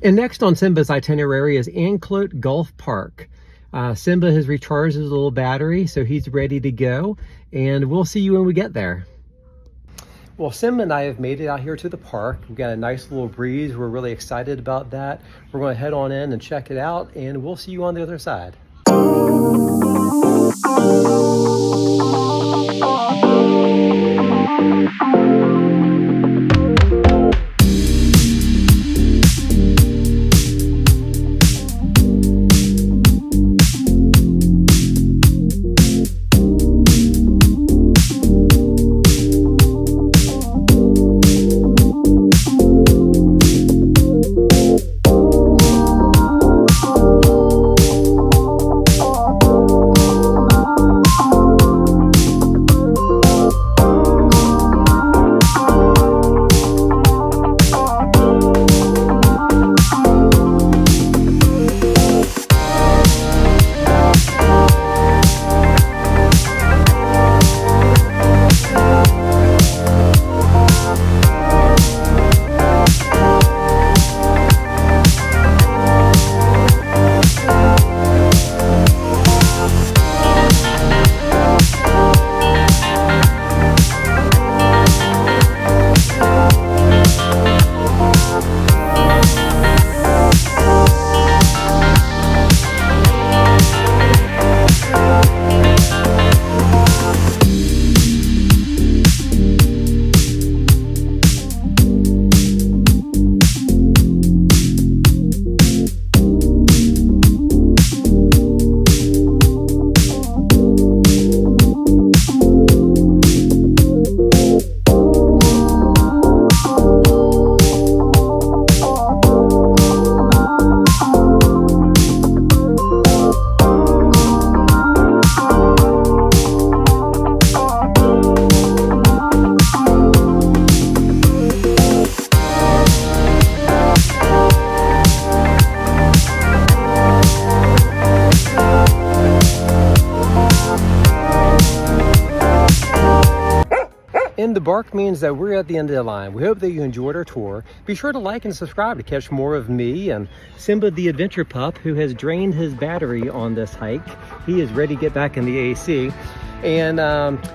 And next on Simba's itinerary is Anclote Golf Park. Simba has recharged his little battery, so he's ready to go, and we'll see you when we get there. Well, Simba and I have made it out here to the park. We've got a nice little breeze. We're really excited about that. We're going to head on in and check it out, and we'll see you on the other side. And the bark means that we're at the end of the line. We hope that you enjoyed our tour. Be sure to like and subscribe to catch more of me and Simba the adventure pup, who has drained his battery on this hike. He is ready to get back in the AC. And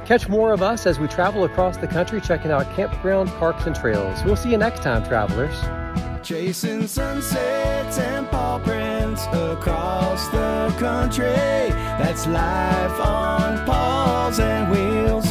catch more of us as we travel across the country, checking out campground, parks, and trails. We'll see you next time, travelers. Chasing sunsets and paw prints across the country. That's life on Paws and Wheels.